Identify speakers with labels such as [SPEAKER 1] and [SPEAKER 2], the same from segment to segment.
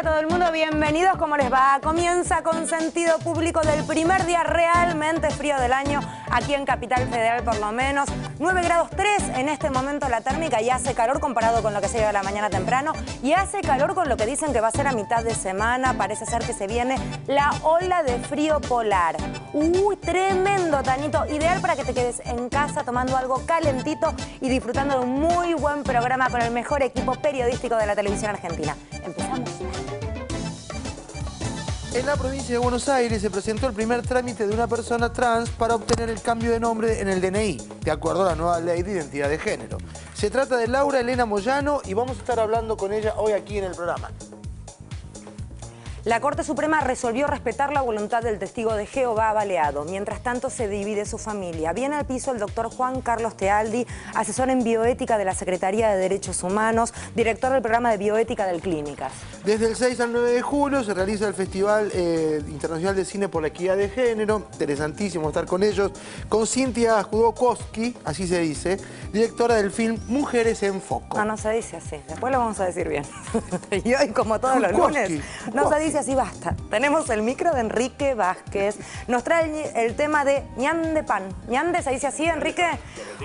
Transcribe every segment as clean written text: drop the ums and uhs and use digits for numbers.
[SPEAKER 1] Hola a todo el mundo, bienvenidos, ¿cómo les va? Comienza Consentido Público del primer día realmente frío del año, aquí en Capital Federal por lo menos. 9 grados 3 en este momento la térmica y hace calor comparado con lo que se lleva a la mañana temprano. Y hace calor con lo que dicen que va a ser a mitad de semana, parece ser que se viene la ola de frío polar. Uy, tremendo, Tanito, ideal para que te quedes en casa tomando algo calentito y disfrutando de un muy buen programa con el mejor equipo periodístico de la televisión argentina. Empezamos.
[SPEAKER 2] En la provincia de Buenos Aires se presentó el primer trámite de una persona trans para obtener el cambio de nombre en el DNI, de acuerdo a la nueva ley de identidad de género. Se trata de Laura Elena Moyano y vamos a estar hablando con ella hoy aquí en el programa.
[SPEAKER 1] La Corte Suprema resolvió respetar la voluntad del testigo de Jehová baleado. Mientras tanto, se divide su familia. Viene al piso el doctor Juan Carlos Tealdi, asesor en bioética de la Secretaría de Derechos Humanos, director del programa de bioética del Clínicas.
[SPEAKER 2] Desde el 6 al 9 de julio se realiza el Festival Internacional de Cine por la Equidad de Género. Interesantísimo estar con ellos. Con Cintia Judokowski, así se dice, directora del film Mujeres en Foco.
[SPEAKER 1] No se dice así. Después lo vamos a decir bien. Y hoy, como todos los lunes, no se dice así, basta. Tenemos el micro de Enrique Vázquez. Nos trae el tema de ñande pan. ¿Ñande se dice así, Enrique?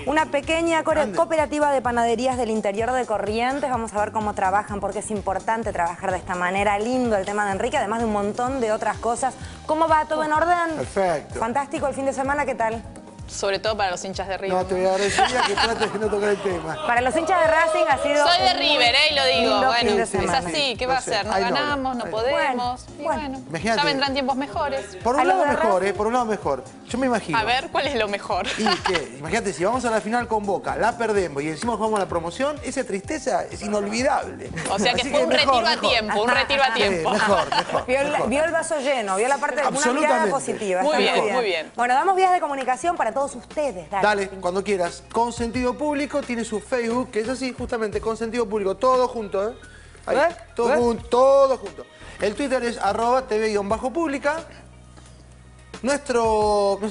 [SPEAKER 1] Una pequeña cooperativa de panaderías del interior de Corrientes. Vamos a ver cómo trabajan, porque es importante trabajar de esta manera. Lindo el tema de Enrique, además de un montón de otras cosas. ¿Cómo va? ¿Todo en orden?
[SPEAKER 2] Perfecto.
[SPEAKER 1] Fantástico el fin de semana, ¿qué tal?
[SPEAKER 3] Sobre todo para los hinchas de River.
[SPEAKER 2] No, te voy a agradecería que trates de no tocar el tema.
[SPEAKER 1] Para los hinchas de Racing ha sido...
[SPEAKER 3] Soy de River, y lo digo. Bueno,
[SPEAKER 2] sí,
[SPEAKER 3] es así, ¿qué va a hacer? No ganamos, no podemos.
[SPEAKER 1] Bueno.
[SPEAKER 3] Ya vendrán tiempos mejores.
[SPEAKER 2] Por un lado mejor, por un lado mejor. Yo me imagino.
[SPEAKER 3] A ver, ¿cuál es lo mejor?
[SPEAKER 2] Y que, imagínate, si vamos a la final con Boca, la perdemos y encima jugamos la promoción, esa tristeza es inolvidable.
[SPEAKER 3] O sea que fue un retiro a tiempo, un retiro a tiempo.
[SPEAKER 2] Mejor.
[SPEAKER 1] Vio el vaso lleno, vio la parte de una mirada positiva.
[SPEAKER 3] Muy bien, muy bien.
[SPEAKER 1] Bueno, damos vías de comunicación para todos ustedes.
[SPEAKER 2] Dale, cuando quieras. Consentido Público tiene su Facebook, que es así, justamente, Consentido Público, todo junto, ¿eh? Ahí, todo junto. El Twitter es @tv_pública. Nuestra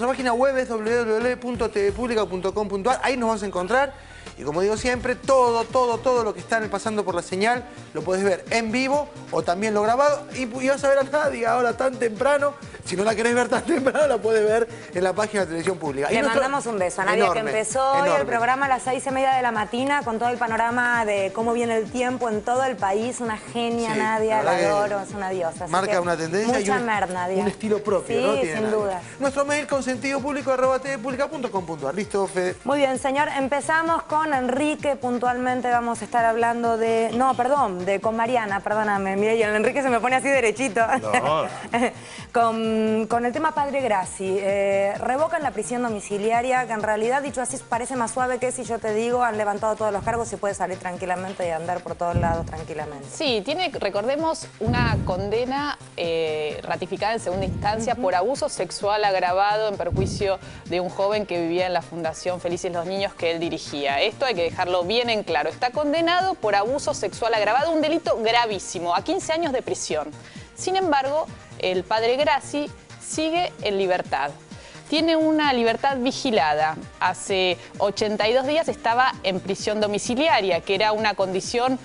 [SPEAKER 2] página web es www.tvpublica.com.ar. Ahí nos vas a encontrar. Y como digo siempre, todo lo que está pasando por la señal lo podés ver en vivo o también lo grabado. Y vas a ver a nadie ahora tan temprano. Si no la querés ver tan temprano, la podés ver en la página de Televisión Pública.
[SPEAKER 1] Le mandamos un beso a Nadia, que empezó hoy el programa a las 6:30 de la mañana con todo el panorama de cómo viene el tiempo en todo el país. Una genia, sí, Nadia, la adoro, es una diosa.
[SPEAKER 2] Marca una tendencia y un estilo propio, ¿no?
[SPEAKER 1] Sí, sin duda.
[SPEAKER 2] Nuestro mail consentidopúblico@tvpublica.com.ar. ¿Listo, Fede?
[SPEAKER 1] Muy bien, señor. Empezamos con Enrique. Puntualmente vamos a estar hablando de... No, perdón, con Mariana, perdóname. Mira, y el Enrique se me pone así derechito. No. Con el tema Padre Grassi. Revocan la prisión domiciliaria, que en realidad, dicho así, parece más suave que si yo te digo, han levantado todos los cargos y puede salir tranquilamente y andar por todos lados tranquilamente.
[SPEAKER 3] Sí, tiene, recordemos, una condena ratificada en segunda instancia por abuso sexual agravado en perjuicio de un joven que vivía en la Fundación Felices los Niños que él dirigía. Esto hay que dejarlo bien en claro. Está condenado por abuso sexual agravado, un delito gravísimo, a 15 años de prisión. Sin embargo, el padre Grassi sigue en libertad. Tiene una libertad vigilada. Hace 82 días estaba en prisión domiciliaria, que era una condición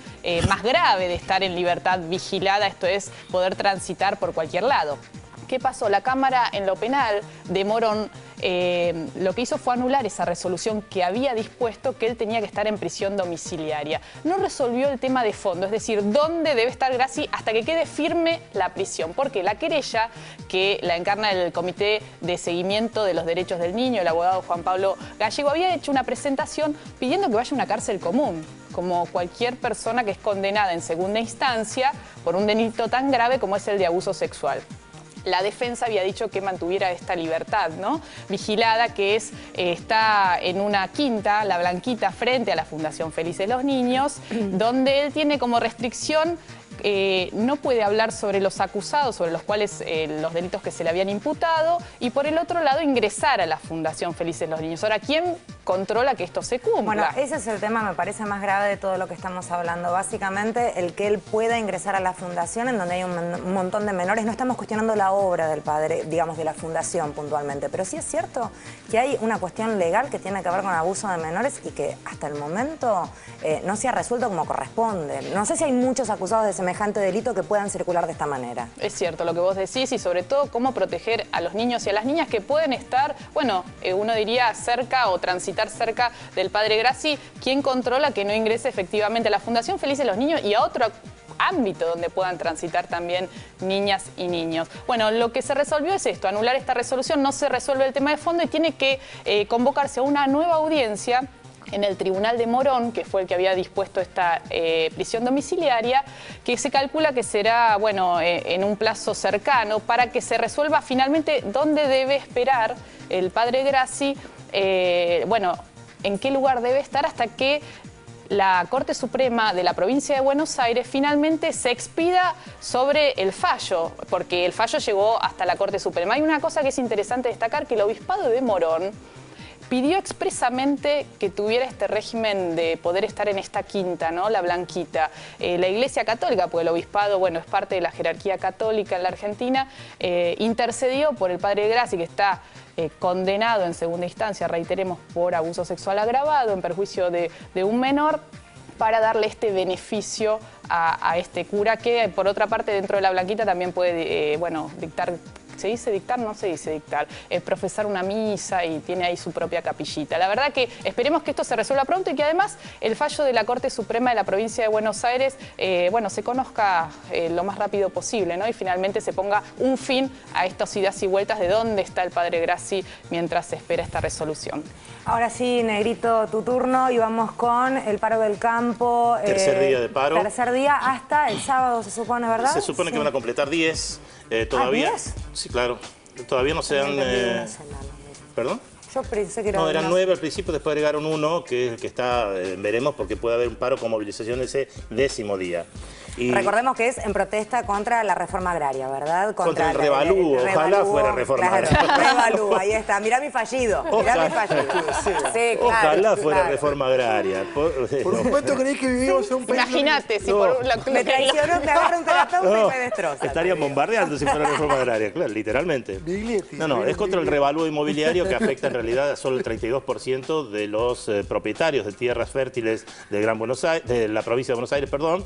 [SPEAKER 3] más grave de estar en libertad vigilada, esto es, poder transitar por cualquier lado. ¿Qué pasó? La Cámara en lo penal de Morón lo que hizo fue anular esa resolución que había dispuesto que él tenía que estar en prisión domiciliaria. No resolvió el tema de fondo, es decir, dónde debe estar Grassi hasta que quede firme la prisión. Porque la querella, que la encarna el Comité de Seguimiento de los Derechos del Niño, el abogado Juan Pablo Gallego, había hecho una presentación pidiendo que vaya a una cárcel común, como cualquier persona que es condenada en segunda instancia por un delito tan grave como es el de abuso sexual. La defensa había dicho que mantuviera esta libertad, ¿no? Vigilada, que es, está en una quinta, La Blanquita, frente a la Fundación Felices los Niños, donde él tiene como restricción, no puede hablar sobre los acusados, sobre los cuales los delitos que se le habían imputado, y por el otro lado ingresar a la Fundación Felices los Niños. Ahora, ¿quién controla que esto se cumpla.
[SPEAKER 1] Bueno, ese es el tema, me parece, más grave de todo lo que estamos hablando. Básicamente, el que él pueda ingresar a la fundación en donde hay un montón de menores. No estamos cuestionando la obra del padre, digamos, de la fundación puntualmente, pero sí es cierto que hay una cuestión legal que tiene que ver con abuso de menores y que hasta el momento no se ha resuelto como corresponde. No sé si hay muchos acusados de semejante delito que puedan circular de esta manera.
[SPEAKER 3] Es cierto lo que vos decís y sobre todo cómo proteger a los niños y a las niñas que pueden estar, bueno, uno diría cerca o transitar cerca del padre Grassi. ¿Quién controla que no ingrese efectivamente a la Fundación Felices los Niños y a otro ámbito donde puedan transitar también niñas y niños? Bueno, lo que se resolvió es esto, anular esta resolución, no se resuelve el tema de fondo y tiene que convocarse a una nueva audiencia en el Tribunal de Morón, que fue el que había dispuesto esta prisión domiciliaria, que se calcula que será, bueno, en un plazo cercano, para que se resuelva finalmente dónde debe esperar el padre Grassi, bueno, en qué lugar debe estar hasta que la Corte Suprema de la provincia de Buenos Aires finalmente se expida sobre el fallo, porque el fallo llegó hasta la Corte Suprema. Hay una cosa que es interesante destacar, que el Obispado de Morón pidió expresamente que tuviera este régimen de poder estar en esta quinta, ¿no? La Blanquita. La Iglesia Católica, porque el Obispado, bueno, es parte de la jerarquía católica en la Argentina, intercedió por el padre Grassi, que está condenado en segunda instancia, reiteremos, por abuso sexual agravado en perjuicio de un menor, para darle este beneficio a este cura que, por otra parte, dentro de la Blanquita también puede, bueno, dictar. ¿Se dice dictar? No se dice dictar. Profesar una misa y tiene ahí su propia capillita. La verdad que esperemos que esto se resuelva pronto y que además el fallo de la Corte Suprema de la provincia de Buenos Aires, bueno, se conozca lo más rápido posible, ¿no? Y finalmente se ponga un fin a estas idas y vueltas de dónde está el padre Grassi mientras se espera esta resolución.
[SPEAKER 1] Ahora sí, Negrito, tu turno y vamos con el paro del campo.
[SPEAKER 4] Tercer día de paro.
[SPEAKER 1] Tercer día hasta el sábado, se supone, ¿verdad?
[SPEAKER 4] Se supone que van a completar 10. Todavía.
[SPEAKER 1] ¿10?
[SPEAKER 4] Sí, claro. Todavía no se han... ¿Perdón?
[SPEAKER 1] Yo pensé que era...
[SPEAKER 4] No, eran 9 al principio, después agregaron 1, que está, veremos, porque puede haber un paro con movilización ese 10º día. Y
[SPEAKER 1] recordemos que es en protesta contra la reforma agraria, ¿verdad?
[SPEAKER 4] Contra el revalúo, ojalá fuera reforma agraria.
[SPEAKER 1] Revalúo, ahí está. Mirá mi fallido, mirá mi fallido. Sí, claro,
[SPEAKER 4] ojalá fuera reforma agraria.
[SPEAKER 2] Por supuesto creí que vivimos en un país...
[SPEAKER 3] Imagínate, si
[SPEAKER 4] no.
[SPEAKER 3] me
[SPEAKER 1] traicionó, me agarra un terapeuta y me destroza.
[SPEAKER 4] Estarían bombardeando si fuera reforma agraria, claro, literalmente. No, es contra el revalúo inmobiliario que afecta en realidad a solo el 32% de los propietarios de tierras fértiles de Gran Buenos Aires, de la provincia de Buenos Aires, perdón.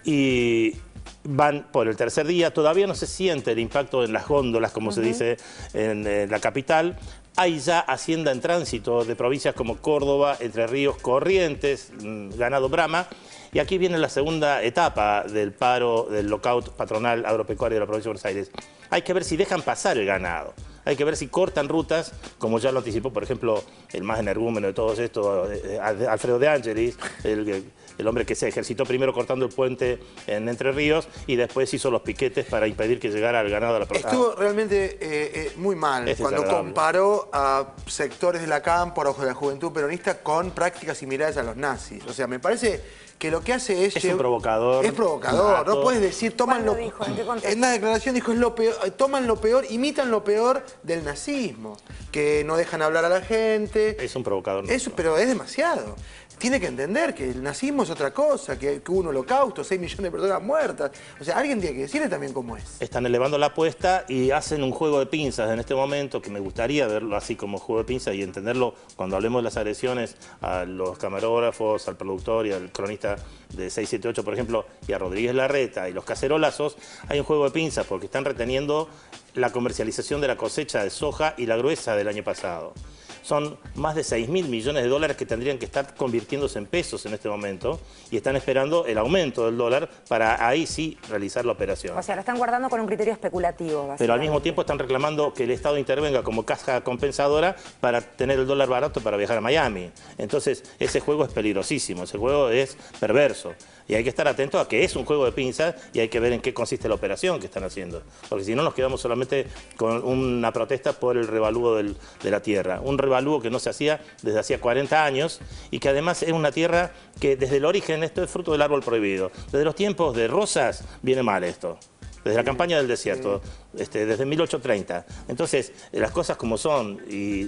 [SPEAKER 4] Y van por el tercer día, todavía no se siente el impacto en las góndolas, como se dice en la capital. Hay ya hacienda en tránsito de provincias como Córdoba, Entre Ríos, Corrientes, Ganado Brahma. Y aquí viene la segunda etapa del paro, del lockout patronal agropecuario de la provincia de Buenos Aires. Hay que ver si dejan pasar el ganado. Hay que ver si cortan rutas, como ya lo anticipó, por ejemplo, el más energúmeno de todos estos, Alfredo de Angelis, el hombre que se ejercitó primero cortando el puente en Entre Ríos y después hizo los piquetes para impedir que llegara el ganado a la provincia.
[SPEAKER 2] Estuvo realmente muy mal cuando comparó a sectores de la cámpora o de la juventud peronista con prácticas similares a los nazis. O sea, me parece que lo que hace es...
[SPEAKER 4] Es un provocador.
[SPEAKER 2] Es provocador, no puedes decir, toman lo...
[SPEAKER 1] dijo? ¿En qué contexto?
[SPEAKER 2] En una declaración dijo, es lo peor, toman lo peor, imitan lo peor del nazismo, que no dejan hablar a la gente.
[SPEAKER 4] Es un provocador.
[SPEAKER 2] Eso, pero es demasiado. Tiene que entender que el nazismo es otra cosa, que hubo un holocausto, 6 millones de personas muertas. O sea, alguien tiene que decirle también cómo es.
[SPEAKER 4] Están elevando la apuesta y hacen un juego de pinzas en este momento, que me gustaría verlo así como juego de pinzas y entenderlo cuando hablemos de las agresiones a los camarógrafos, al productor y al cronista de 678, por ejemplo, y a Rodríguez Larreta y los cacerolazos. Hay un juego de pinzas porque están reteniendo la comercialización de la cosecha de soja y la gruesa del año pasado. Son más de 6.000 millones de dólares que tendrían que estar convirtiéndose en pesos en este momento y están esperando el aumento del dólar para ahí sí realizar la operación.
[SPEAKER 1] O sea, lo están guardando con un criterio especulativo,
[SPEAKER 4] pero al mismo tiempo están reclamando que el Estado intervenga como caja compensadora para tener el dólar barato para viajar a Miami. Entonces, ese juego es peligrosísimo, ese juego es perverso. Y hay que estar atentos a que es un juego de pinzas y hay que ver en qué consiste la operación que están haciendo. Porque si no nos quedamos solamente con una protesta por el revalúo de la tierra. Un revalúo que no se hacía desde hacía 40 años y que además es una tierra que desde el origen, esto es fruto del árbol prohibido. Desde los tiempos de Rosas viene mal esto. desde la campaña del desierto, desde 1830. Entonces, las cosas como son y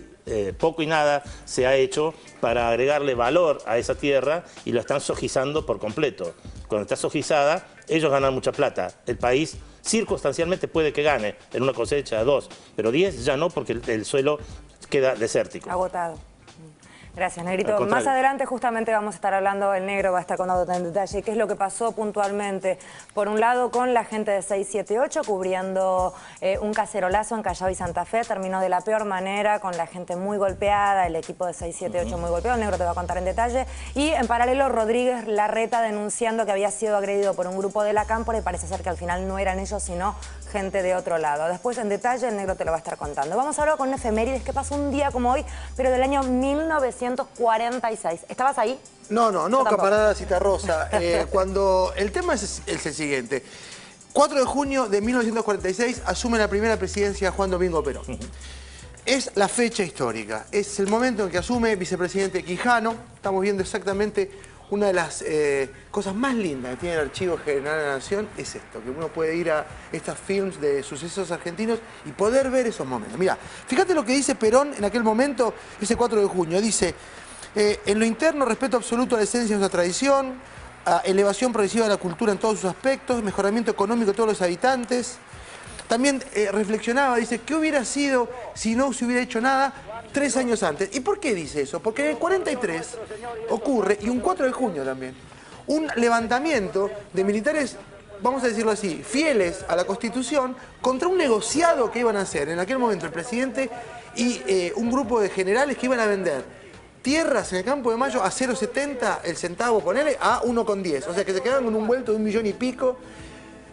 [SPEAKER 4] poco y nada se ha hecho para agregarle valor a esa tierra y la están sojizando por completo. Cuando está sojizada, ellos ganan mucha plata. El país circunstancialmente puede que gane en una cosecha 2, pero 10 ya no, porque el suelo queda desértico.
[SPEAKER 1] Agotado. Gracias, Negrito. Más adelante justamente vamos a estar hablando, el Negro va a estar contando en detalle qué es lo que pasó puntualmente. Por un lado, con la gente de 678 cubriendo un cacerolazo en Callao y Santa Fe. Terminó de la peor manera, con la gente muy golpeada, el equipo de 678 muy golpeado. El Negro te va a contar en detalle. Y en paralelo, Rodríguez Larreta denunciando que había sido agredido por un grupo de la Cámpora y parece ser que al final no eran ellos, sino gente de otro lado. Después, en detalle, el Negro te lo va a estar contando. Vamos ahora con efemérides que pasó un día como hoy, pero del año 1946. ¿Estabas ahí?
[SPEAKER 2] No, camarada Citarrosa. Cuando el tema es el siguiente. 4 de junio de 1946 asume la primera presidencia Juan Domingo Perón. Es la fecha histórica. Es el momento en que asume vicepresidente Quijano. Estamos viendo exactamente una de las cosas más lindas que tiene el Archivo General de la Nación. Es esto, que uno puede ir a estas films de sucesos argentinos y poder ver esos momentos. Mirá, fíjate lo que dice Perón en aquel momento, ese 4 de junio. Dice, en lo interno, respeto absoluto a la esencia de nuestra tradición, elevación progresiva de la cultura en todos sus aspectos, mejoramiento económico de todos los habitantes. También reflexionaba, dice, ¿qué hubiera sido si no se hubiera hecho nada 3 años antes? ¿Y por qué dice eso? Porque en el 43 ocurre, y un 4 de junio también, un levantamiento de militares, vamos a decirlo así, fieles a la Constitución, contra un negociado que iban a hacer en aquel momento el presidente y un grupo de generales que iban a vender tierras en el Campo de Mayo a 0,70 el centavo, ponele, a 1,10. O sea que se quedaban con un vuelto de 1 millón y pico.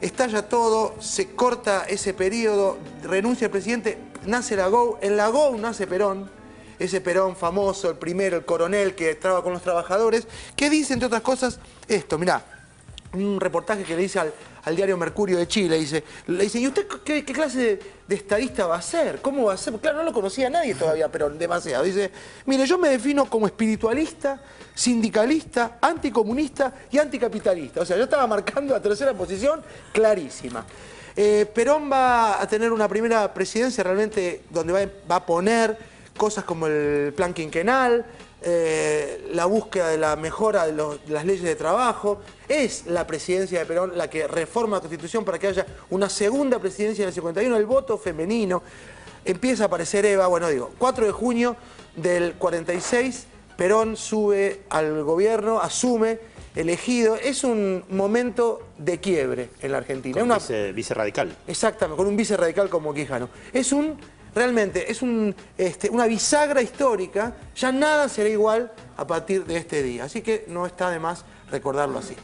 [SPEAKER 2] Estalla todo, se corta ese periodo, renuncia el presidente, nace la GOU. En la GOU nace Perón, ese Perón famoso, el primero, el coronel que estaba con los trabajadores, que dice, entre otras cosas, esto, mirá, un reportaje que le dice al diario Mercurio de Chile, le dice, ¿y usted qué clase de estadista va a ser? ¿Cómo va a ser? Claro, no lo conocía nadie todavía, pero demasiado. Dice, mire, yo me defino como espiritualista, sindicalista, anticomunista y anticapitalista. O sea, yo estaba marcando la tercera posición clarísima. Perón va a tener una primera presidencia realmente donde va a poner cosas como el plan quinquenal, la búsqueda de la mejora de las leyes de trabajo. Es la presidencia de Perón la que reforma la Constitución para que haya una segunda presidencia en el 51, el voto femenino. Empieza a aparecer Eva, 4 de junio del 46, Perón sube al gobierno, asume, elegido. Es un momento de quiebre en la Argentina.
[SPEAKER 4] Con vice radical.
[SPEAKER 2] Exactamente, con un vice radical como Quijano. Realmente es una bisagra histórica, ya nada será igual a partir de este día. Así que no está de más recordarlo así.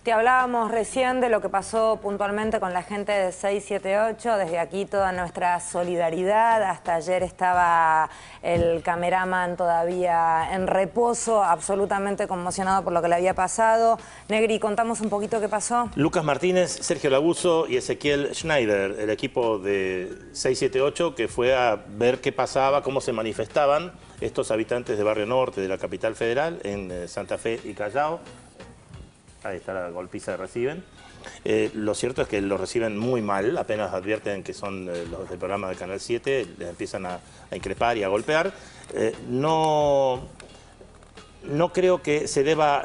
[SPEAKER 1] Te hablábamos recién de lo que pasó puntualmente con la gente de 678. Desde aquí toda nuestra solidaridad. Hasta ayer estaba el cameraman todavía en reposo, absolutamente conmocionado por lo que le había pasado. Negri, contamos un poquito qué pasó.
[SPEAKER 4] Lucas Martínez, Sergio Labuso y Ezequiel Schneider, el equipo de 678 que fue a ver qué pasaba, cómo se manifestaban estos habitantes de Barrio Norte, de la capital federal, en Santa Fe y Callao. Ahí está la golpiza que reciben. Lo cierto es que los reciben muy mal, apenas advierten que son los del programa de Canal 7, les empiezan a increpar y a golpear. No creo que se deba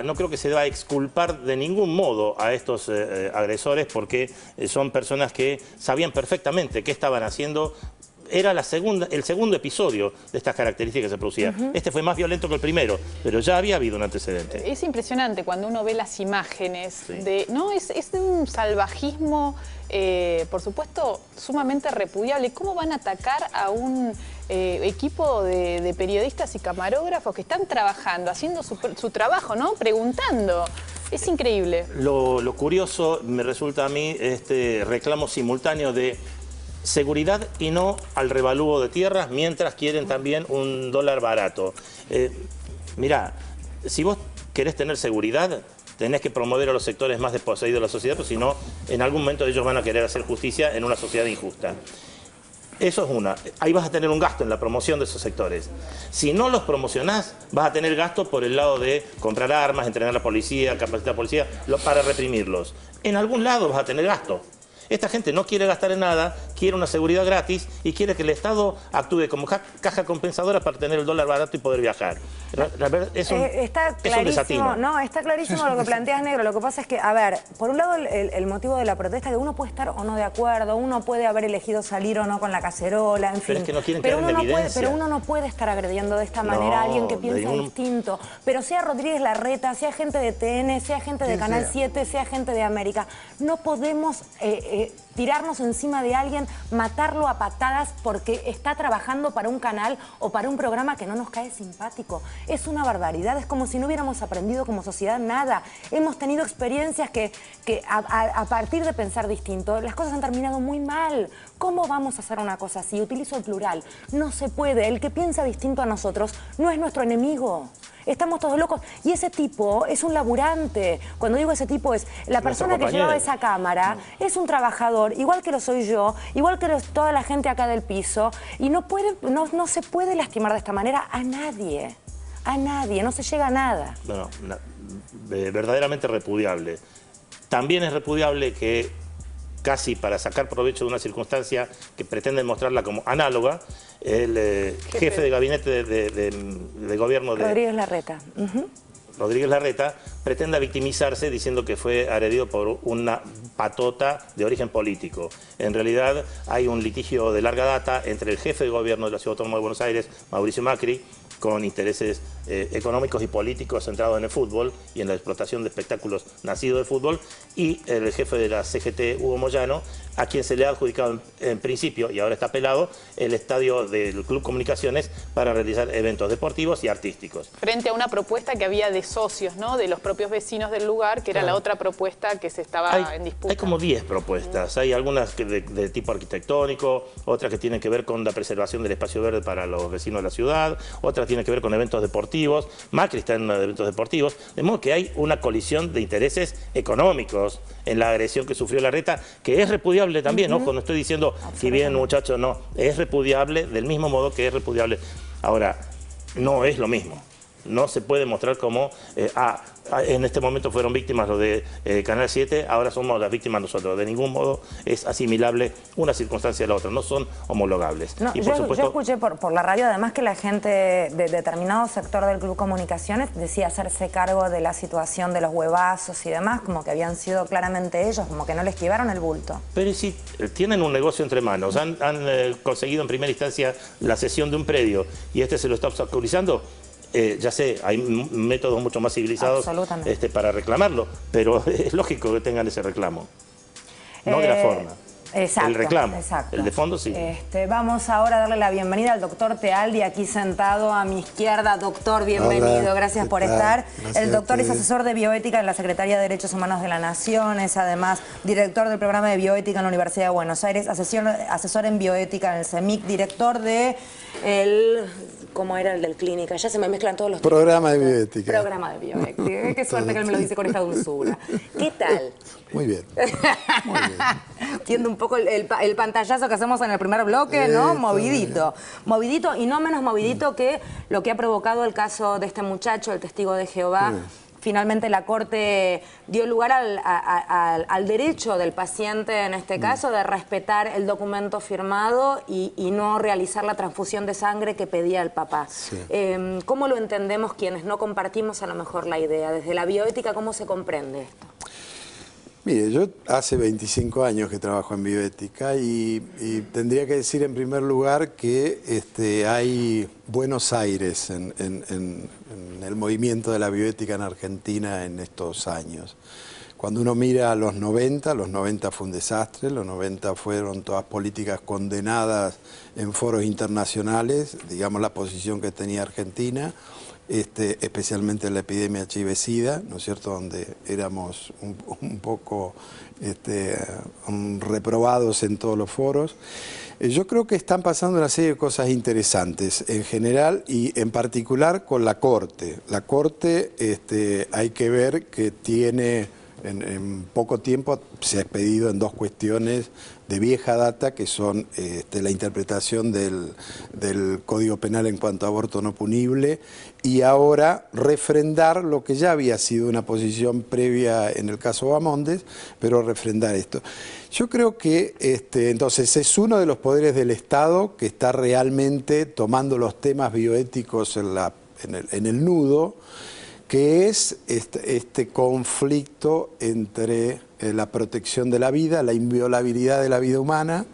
[SPEAKER 4] exculpar de ningún modo a estos agresores, porque son personas que sabían perfectamente qué estaban haciendo. Era el segundo episodio de estas características que se producía. Este fue más violento que el primero, pero ya había habido un antecedente.
[SPEAKER 3] Es impresionante cuando uno ve las imágenes. Sí. Es de un salvajismo, por supuesto, sumamente repudiable. ¿Cómo van a atacar a un equipo de periodistas y camarógrafos que están trabajando, haciendo su trabajo, ¿no? Preguntando. Es increíble.
[SPEAKER 4] Lo curioso me resulta a mí este reclamo simultáneo de seguridad y no al revalúo de tierras, mientras quieren también un dólar barato. Mirá, si vos querés tener seguridad, tenés que promover a los sectores más desposeídos de la sociedad, porque si no, en algún momento ellos van a querer hacer justicia en una sociedad injusta. Eso es una. Ahí vas a tener un gasto en la promoción de esos sectores. Si no los promocionás, vas a tener gasto por el lado de comprar armas, entrenar a la policía, capacitar a la policía, para reprimirlos. En algún lado vas a tener gasto. Esta gente no quiere gastar en nada, quiere una seguridad gratis y quiere que el Estado actúe como caja compensadora para tener el dólar barato y poder viajar. Es un desatino.
[SPEAKER 1] No, está clarísimo lo que planteas, Negro. Lo que pasa es que, a ver, por un lado el motivo de la protesta, que uno puede estar o no de acuerdo, uno puede haber elegido salir o no con la cacerola, en fin.
[SPEAKER 4] Pero es que no quieren quedar en evidencia.
[SPEAKER 1] Pero uno no puede estar agrediendo de esta manera a alguien que piensa distinto. Pero sea Rodríguez Larreta, sea gente de TN, sea gente de Canal 7, sea gente de América, no podemos tirarnos encima de alguien, matarlo a patadas porque está trabajando para un canal o para un programa que no nos cae simpático. Es una barbaridad, es como si no hubiéramos aprendido como sociedad nada. Hemos tenido experiencias que a partir de pensar distinto, las cosas han terminado muy mal. ¿Cómo vamos a hacer una cosa así? Utilizo el plural. No se puede. El que piensa distinto a nosotros no es nuestro enemigo. Estamos todos locos. Y ese tipo es un laburante. Cuando digo ese tipo es la persona que llevaba esa cámara, es un trabajador, igual que lo soy yo, igual que toda la gente acá del piso. Y no se puede lastimar de esta manera a nadie. A nadie, no se llega a nada.
[SPEAKER 4] No, verdaderamente repudiable. También es repudiable que casi para sacar provecho de una circunstancia que pretenden mostrarla como análoga, el jefe de gabinete de gobierno de
[SPEAKER 1] Rodríguez Larreta.
[SPEAKER 4] Rodríguez Larreta pretenda victimizarse diciendo que fue agredido por una patota de origen político. En realidad hay un litigio de larga data entre el jefe de gobierno de la Ciudad Autónoma de Buenos Aires, Mauricio Macri, con intereses económicos y políticos centrados en el fútbol y en la explotación de espectáculos nacidos del fútbol, y el jefe de la CGT, Hugo Moyano, a quien se le ha adjudicado en principio, y ahora está apelado, el estadio del Club Comunicaciones para realizar eventos deportivos y artísticos.
[SPEAKER 3] Frente a una propuesta que había de socios, ¿no?, de los propios vecinos del lugar, que era la otra propuesta que se estaba en disputa.
[SPEAKER 4] Hay como 10 propuestas, hay algunas de tipo arquitectónico, otras que tienen que ver con la preservación del espacio verde para los vecinos de la ciudad, otras tienen que ver con eventos deportivos, Macri está en eventos deportivos, de modo que hay una colisión de intereses económicos en la agresión que sufrió Larreta, que es repudiable también, ojo, no estoy diciendo si bien muchachos, no, es repudiable del mismo modo que es repudiable. Ahora, no es lo mismo, no se puede mostrar como, en este momento fueron víctimas los de Canal 7, ahora somos las víctimas nosotros. De ningún modo es asimilable una circunstancia a la otra, no son homologables.
[SPEAKER 1] No,
[SPEAKER 4] y por supuesto,
[SPEAKER 1] yo escuché por la radio además que la gente de determinado sector del Club Comunicaciones decía hacerse cargo de la situación de los huevazos y demás, como que habían sido claramente ellos, como que no les llevaron el bulto.
[SPEAKER 4] Pero si tienen un negocio entre manos, han conseguido en primera instancia la cesión de un predio y este se lo está obstaculizando, ya sé, hay métodos mucho más civilizados para reclamarlo, pero es lógico que tengan ese reclamo. No de la forma.
[SPEAKER 1] Exacto,
[SPEAKER 4] el reclamo,
[SPEAKER 1] exacto.
[SPEAKER 4] El de fondo sí.
[SPEAKER 1] Vamos ahora a darle la bienvenida al doctor Tealdi, aquí sentado a mi izquierda. Doctor, bienvenido, hola, gracias por estar. Gracias. El doctor es asesor de bioética en la Secretaría de Derechos Humanos de la Nación, es además director del programa de bioética en la Universidad de Buenos Aires, asesor en bioética en el CEMIC, director de ¿cómo era el del clínica? Ya se me mezclan todos los...
[SPEAKER 2] Programa de bioética.
[SPEAKER 1] Programa de bioética. Qué suerte que él me lo dice con esta dulzura. ¿Qué tal?
[SPEAKER 2] Muy bien. Muy bien.
[SPEAKER 1] Entiendo un poco el pantallazo que hacemos en el primer bloque, ¿no? Movidito. Movidito y no menos movidito que lo que ha provocado el caso de este muchacho, el testigo de Jehová. Finalmente la Corte dio lugar al derecho del paciente, en este caso, de respetar el documento firmado y no realizar la transfusión de sangre que pedía el papá. Sí. ¿Cómo lo entendemos quienes no compartimos a lo mejor la idea? Desde la bioética, ¿cómo se comprende esto?
[SPEAKER 5] Mire, yo hace 25 años que trabajo en bioética y tendría que decir en primer lugar que hay Buenos Aires en el movimiento de la bioética en Argentina en estos años. Cuando uno mira a los 90 fue un desastre, los 90 fueron todas políticas condenadas en foros internacionales, digamos la posición que tenía Argentina, especialmente en la epidemia HIV-Sida, ¿no es cierto?, donde éramos un poco reprobados en todos los foros. Yo creo que están pasando una serie de cosas interesantes en general y en particular con la Corte. La Corte hay que ver que tiene... En poco tiempo se ha expedido en dos cuestiones de vieja data, que son la interpretación del Código Penal en cuanto a aborto no punible, y ahora refrendar lo que ya había sido una posición previa en el caso Bamondes, pero refrendar esto. Yo creo que entonces es uno de los poderes del Estado que está realmente tomando los temas bioéticos en el nudo, que es este conflicto entre la protección de la vida, la inviolabilidad de la vida humana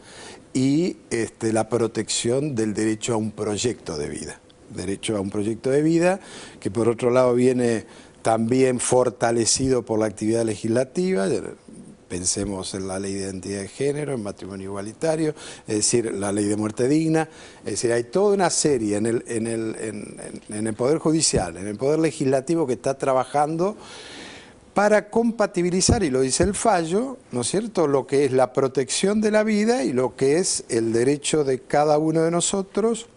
[SPEAKER 5] y la protección del derecho a un proyecto de vida. Derecho a un proyecto de vida que por otro lado viene también fortalecido por la actividad legislativa. Pensemos en la ley de identidad de género, en matrimonio igualitario, es decir, la ley de muerte digna. Es decir, hay toda una serie en el Poder Judicial, en el Poder Legislativo que está trabajando para compatibilizar, y lo dice el fallo, ¿no es cierto?, lo que es la protección de la vida y lo que es el derecho de cada uno de nosotros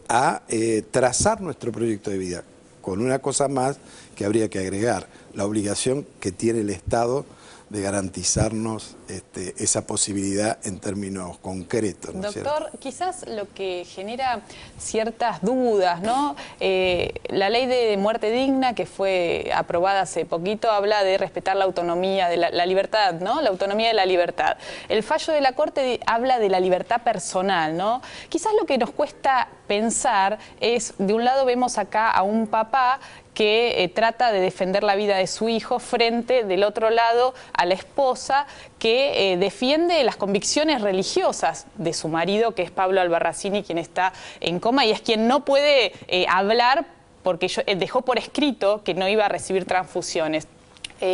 [SPEAKER 5] a trazar nuestro proyecto de vida, con una cosa más que habría que agregar, la obligación que tiene el Estado de garantizarnos esa posibilidad en términos concretos, ¿no es cierto?
[SPEAKER 3] Doctor, quizás lo que genera ciertas dudas, ¿no? La ley de muerte digna, que fue aprobada hace poquito, habla de respetar la autonomía, de la libertad, ¿no? La autonomía de la libertad. El fallo de la Corte habla de la libertad personal, ¿no? Quizás lo que nos cuesta pensar es, de un lado vemos acá a un papá que trata de defender la vida de su hijo frente, del otro lado, a la esposa que defiende las convicciones religiosas de su marido, que es Pablo Albarracini, quien está en coma y es quien no puede hablar porque dejó por escrito que no iba a recibir transfusiones.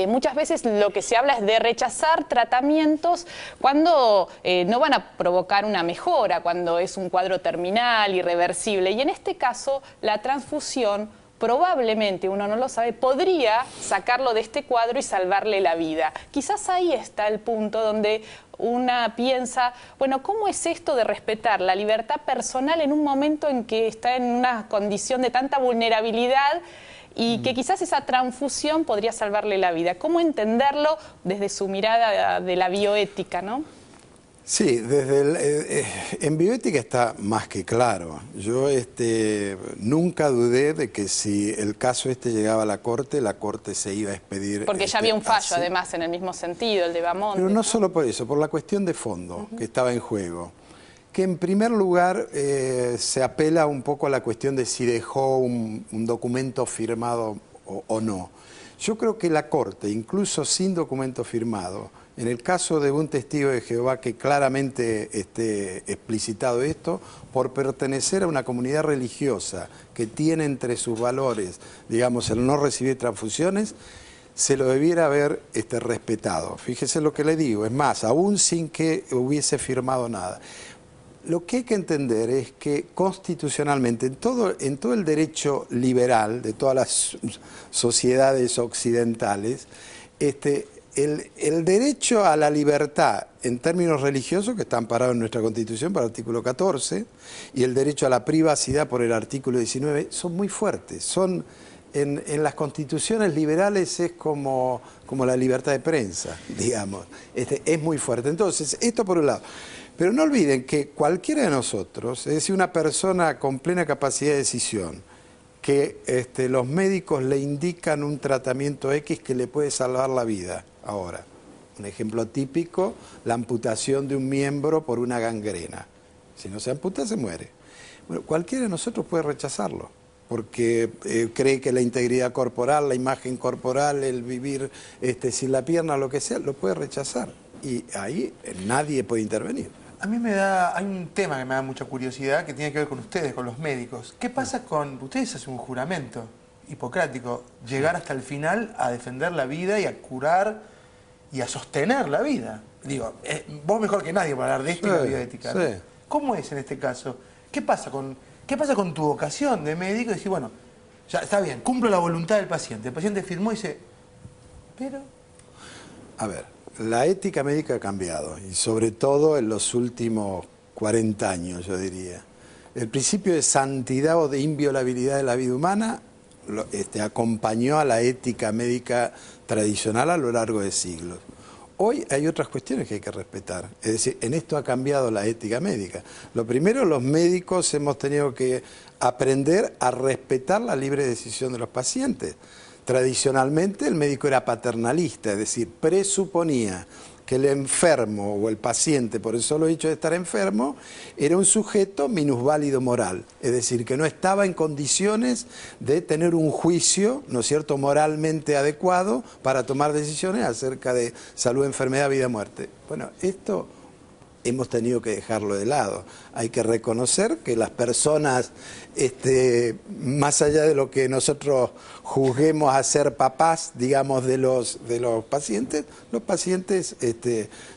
[SPEAKER 3] Muchas veces lo que se habla es de rechazar tratamientos cuando no van a provocar una mejora, cuando es un cuadro terminal, irreversible. Y en este caso, la transfusión probablemente, uno no lo sabe, podría sacarlo de este cuadro y salvarle la vida. Quizás ahí está el punto donde una piensa, bueno, ¿cómo es esto de respetar la libertad personal en un momento en que está en una condición de tanta vulnerabilidad y que quizás esa transfusión podría salvarle la vida? ¿Cómo entenderlo desde su mirada de la bioética, no?
[SPEAKER 5] Sí, en bioética está más que claro. Yo nunca dudé de que si el caso llegaba a la Corte se iba a expedir.
[SPEAKER 3] Porque ya había un fallo, además, en el mismo sentido, el de Bamondes.
[SPEAKER 5] Pero no solo por eso, por la cuestión de fondo que estaba en juego. Que en primer lugar se apela un poco a la cuestión de si dejó un documento firmado o no. Yo creo que la Corte, incluso sin documento firmado, en el caso de un testigo de Jehová que claramente esté explicitado esto, por pertenecer a una comunidad religiosa que tiene entre sus valores, digamos, el no recibir transfusiones, se lo debiera haber respetado. Fíjese lo que le digo, es más, aún sin que hubiese firmado nada. Lo que hay que entender es que constitucionalmente, en todo el derecho liberal de todas las sociedades occidentales, el derecho a la libertad en términos religiosos, que está amparado en nuestra Constitución por el artículo 14, y el derecho a la privacidad por el artículo 19, son muy fuertes. En las constituciones liberales es como la libertad de prensa, digamos. Es muy fuerte. Entonces, esto por un lado. Pero no olviden que cualquiera de nosotros, es decir, una persona con plena capacidad de decisión, que los médicos le indican un tratamiento X que le puede salvar la vida. Ahora, un ejemplo típico, la amputación de un miembro por una gangrena. Si no se amputa, se muere. Bueno, cualquiera de nosotros puede rechazarlo, porque cree que la integridad corporal, la imagen corporal, el vivir sin la pierna, lo que sea, lo puede rechazar. Y ahí nadie puede intervenir.
[SPEAKER 2] A mí hay un tema que me da mucha curiosidad que tiene que ver con ustedes, con los médicos. ¿Qué pasa con, ustedes hacen un juramento hipocrático, llegar hasta el final a defender la vida y a curar y a sostener la vida? Digo, vos mejor que nadie para hablar de esto y la bioética, ¿no? Sí. ¿Cómo es en este caso? ¿Qué pasa con tu vocación de médico? Y decir, bueno, ya está bien, cumplo la voluntad del paciente. El paciente firmó y dice, pero...
[SPEAKER 5] A ver. La ética médica ha cambiado, y sobre todo en los últimos 40 años, yo diría. El principio de santidad o de inviolabilidad de la vida humana acompañó a la ética médica tradicional a lo largo de siglos. hoy hay otras cuestiones que hay que respetar. Es decir, en esto ha cambiado la ética médica. Lo primero, los médicos hemos tenido que aprender a respetar la libre decisión de los pacientes. Tradicionalmente el médico era paternalista, es decir, presuponía que el enfermo o el paciente, por el solo hecho de estar enfermo, era un sujeto minusválido moral, es decir, que no estaba en condiciones de tener un juicio, ¿no es cierto?, moralmente adecuado para tomar decisiones acerca de salud, enfermedad, vida, muerte. Bueno, esto hemos tenido que dejarlo de lado. Hay que reconocer que las personas, más allá de lo que nosotros juzguemos a ser papás, digamos, de los pacientes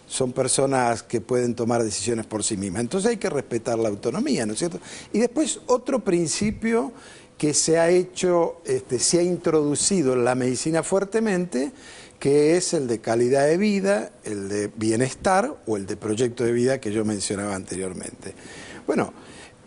[SPEAKER 5] son personas que pueden tomar decisiones por sí mismas. Entonces hay que respetar la autonomía, ¿no es cierto? Y después otro principio que se ha hecho, se ha introducido en la medicina fuertemente, que es el de calidad de vida, el de bienestar o el de proyecto de vida que yo mencionaba anteriormente. Bueno,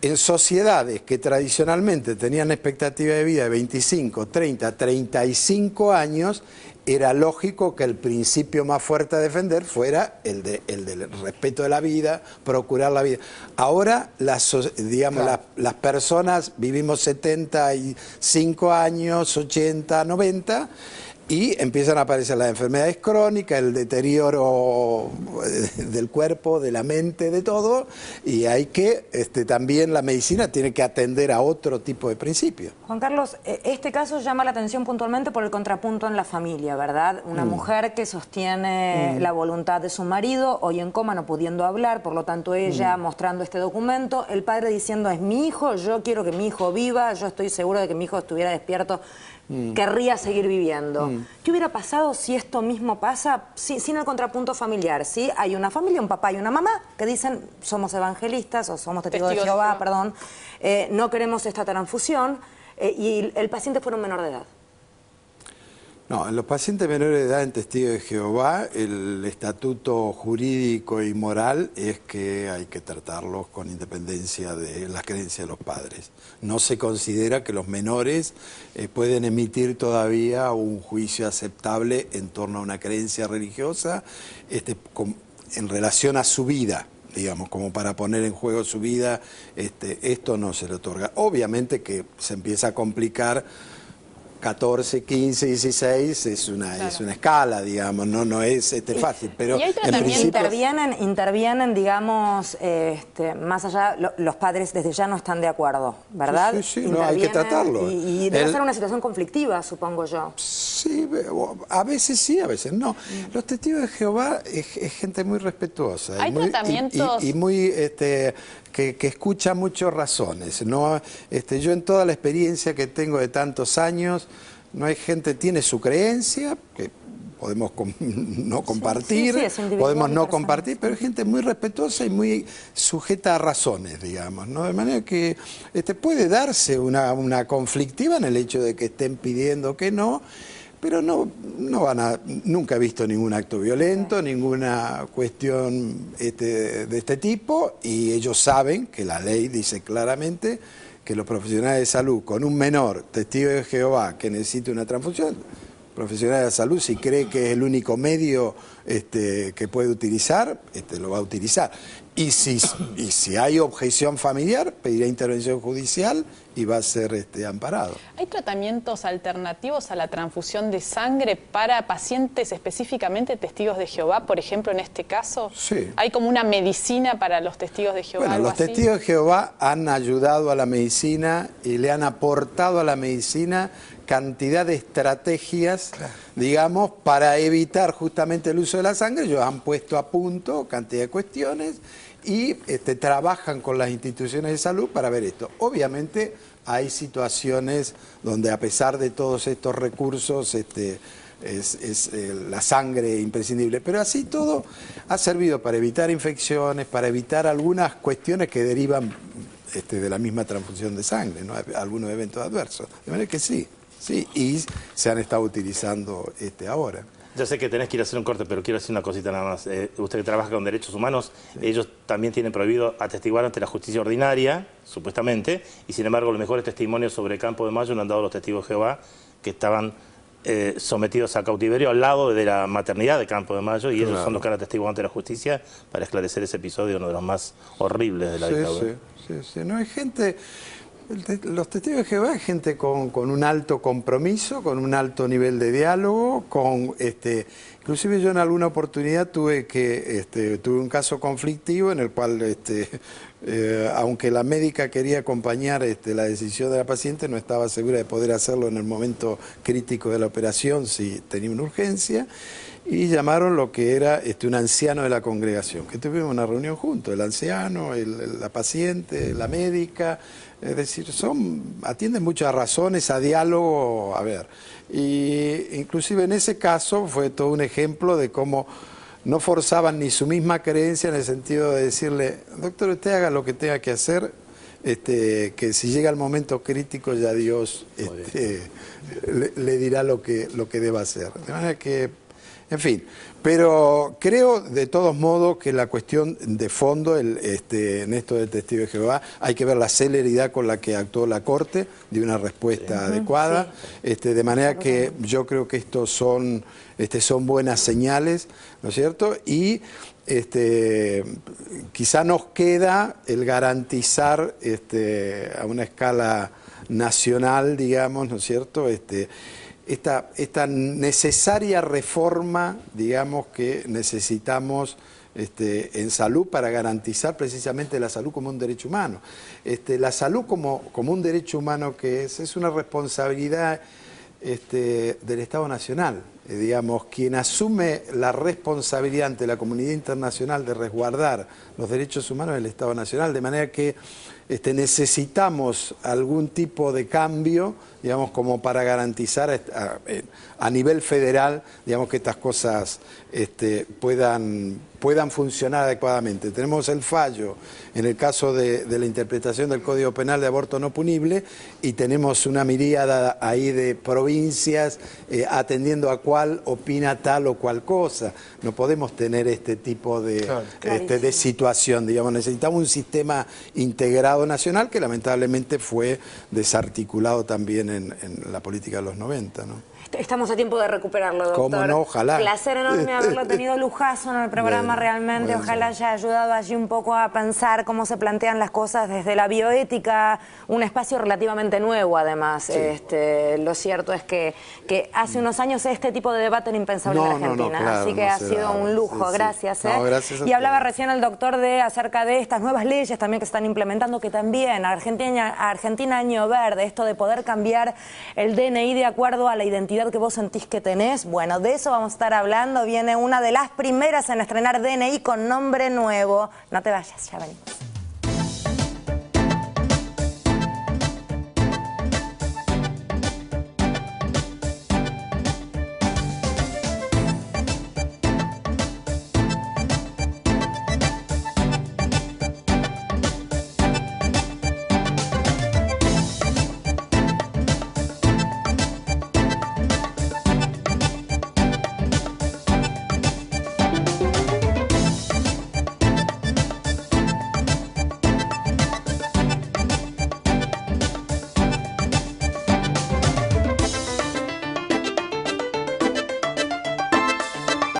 [SPEAKER 5] en sociedades que tradicionalmente tenían expectativa de vida de 25, 30, 35 años, era lógico que el principio más fuerte a defender fuera el del respeto de la vida, procurar la vida. Ahora, las personas vivimos 75 años, 80, 90, y empiezan a aparecer las enfermedades crónicas, el deterioro del cuerpo, de la mente, de todo, y hay que, también la medicina tiene que atender a otro tipo de principios.
[SPEAKER 1] Juan Carlos, este caso llama la atención puntualmente por el contrapunto en la familia, ¿verdad? Una mujer que sostiene la voluntad de su marido, hoy en coma, no pudiendo hablar, por lo tanto ella mostrando este documento, el padre diciendo, es mi hijo, yo quiero que mi hijo viva, yo estoy seguro de que mi hijo estuviera despierto, querría seguir viviendo. ¿Qué hubiera pasado si esto mismo pasa sin el contrapunto familiar? ¿Sí? Hay una familia, un papá y una mamá que dicen somos evangelistas o somos testigos de Jehová, perdón, no queremos esta transfusión y el paciente fuera un menor de edad.
[SPEAKER 5] No, en los pacientes menores de edad en Testigos de Jehová, el estatuto jurídico y moral es que hay que tratarlos con independencia de las creencias de los padres. No se considera que los menores pueden emitir todavía un juicio aceptable en torno a una creencia religiosa en relación a su vida, digamos, como para poner en juego su vida, esto no se le otorga. Obviamente que se empieza a complicar. 14, 15, 16 es una escala, digamos, no es fácil, pero
[SPEAKER 3] ¿Y hay
[SPEAKER 5] en principio...
[SPEAKER 1] intervienen, digamos, más allá, los padres desde ya no están de acuerdo, ¿verdad?
[SPEAKER 5] Sí, no, hay que tratarlo.
[SPEAKER 1] Y debe ser una situación conflictiva, supongo yo.
[SPEAKER 5] Sí, a veces sí, a veces no. Los testigos de Jehová es gente muy respetuosa.
[SPEAKER 3] Hay tratamientos...
[SPEAKER 5] Y muy... Que escucha muchas razones, ¿no? Yo en toda la experiencia que tengo de tantos años, no hay gente, tiene su creencia, que podemos no compartir, podemos no compartir, pero hay gente muy respetuosa y muy sujeta a razones, digamos, ¿no? De manera que puede darse una conflictiva en el hecho de que estén pidiendo que no, pero nunca he visto ningún acto violento, ninguna cuestión de este tipo, y ellos saben que la ley dice claramente que los profesionales de salud con un menor testigo de Jehová que necesite una transfusión, profesional de salud, si cree que es el único medio que puede utilizar, lo va a utilizar. Y si hay objeción familiar, pedirá intervención judicial y va a ser amparado.
[SPEAKER 3] ¿Hay tratamientos alternativos a la transfusión de sangre para pacientes específicamente testigos de Jehová, por ejemplo, en este caso?
[SPEAKER 5] Sí.
[SPEAKER 3] ¿Hay como una medicina para los testigos de Jehová?
[SPEAKER 5] Bueno, los testigos de Jehová han ayudado a la medicina y le han aportado a la medicina cantidad de estrategias, digamos, para evitar justamente el uso de la sangre. Ellos han puesto a punto cantidad de cuestiones y trabajan con las instituciones de salud para ver esto. Obviamente hay situaciones donde a pesar de todos estos recursos es la sangre imprescindible, pero así todo ha servido para evitar infecciones, para evitar algunas cuestiones que derivan de la misma transfusión de sangre, ¿no? Algunos eventos adversos. De manera que sí. Sí, y se han estado utilizando ahora.
[SPEAKER 4] Ya sé que tenés que ir a hacer un corte, pero quiero decir una cosita nada más. Usted que trabaja con derechos humanos, ellos también tienen prohibido atestiguar ante la justicia ordinaria, supuestamente, y sin embargo los mejores testimonios sobre el Campo de Mayo lo han dado los testigos de Jehová, que estaban sometidos a cautiverio al lado de la maternidad de Campo de Mayo, y ellos son los que han atestiguado ante la justicia para esclarecer ese episodio, uno de los más horribles de la dictadura.
[SPEAKER 5] Sí. No hay gente... Los testigos de Jehová es gente con un alto compromiso, con un alto nivel de diálogo, inclusive yo en alguna oportunidad tuve un caso conflictivo en el cual, aunque la médica quería acompañar la decisión de la paciente, no estaba segura de poder hacerlo en el momento crítico de la operación si tenía una urgencia, y llamaron lo que era un anciano de la congregación, que tuvimos una reunión juntos, el anciano, la paciente, la médica. Es decir, atienden muchas razones a diálogo, y inclusive en ese caso fue todo un ejemplo de cómo no forzaban ni su misma creencia en el sentido de decirle, doctor, usted haga lo que tenga que hacer, que si llega el momento crítico ya Dios le dirá lo que deba hacer. De manera que, en fin, pero creo de todos modos que la cuestión de fondo, en esto del testigo de Jehová, hay que ver la celeridad con la que actuó la Corte, de una respuesta adecuada, de manera que yo creo que estos son buenas señales, ¿no es cierto? Y quizá nos queda el garantizar a una escala nacional, digamos, ¿no es cierto?, esta necesaria reforma, digamos, que necesitamos en salud para garantizar precisamente la salud como un derecho humano. La salud como un derecho humano que es una responsabilidad del Estado Nacional. Digamos, quien asume la responsabilidad ante la comunidad internacional de resguardar los derechos humanos es el Estado Nacional, de manera que necesitamos algún tipo de cambio, digamos, como para garantizar a nivel federal, digamos, que estas cosas puedan funcionar adecuadamente. Tenemos el fallo en el caso de la interpretación del Código Penal de aborto no punible, y tenemos una miríada ahí de provincias atendiendo a cuál opina tal o cual cosa. No podemos tener este tipo de situación, digamos, necesitamos un sistema integrado nacional que lamentablemente fue desarticulado también en la política de los 90, ¿no?
[SPEAKER 1] Estamos a tiempo de recuperarlo, doctor.
[SPEAKER 5] ¿Cómo no? Ojalá.
[SPEAKER 1] Placer enorme haberlo tenido, lujazo en el programa, realmente. Ojalá haya ayudado allí un poco a pensar cómo se plantean las cosas desde la bioética, un espacio relativamente nuevo, además. Sí. Lo cierto es que hace unos años este tipo de debate era impensable en Argentina,
[SPEAKER 5] claro,
[SPEAKER 1] así que ha sido un lujo. Sí. Gracias.
[SPEAKER 5] No, gracias
[SPEAKER 1] y hablaba recién el doctor acerca de estas nuevas leyes también que están implementando, que también Argentina año verde, esto de poder cambiar el DNI de acuerdo a la identidad que vos sentís que tenés. Bueno, de eso vamos a estar hablando. Viene una de las primeras en estrenar DNI con nombre nuevo. No te vayas, ya venimos.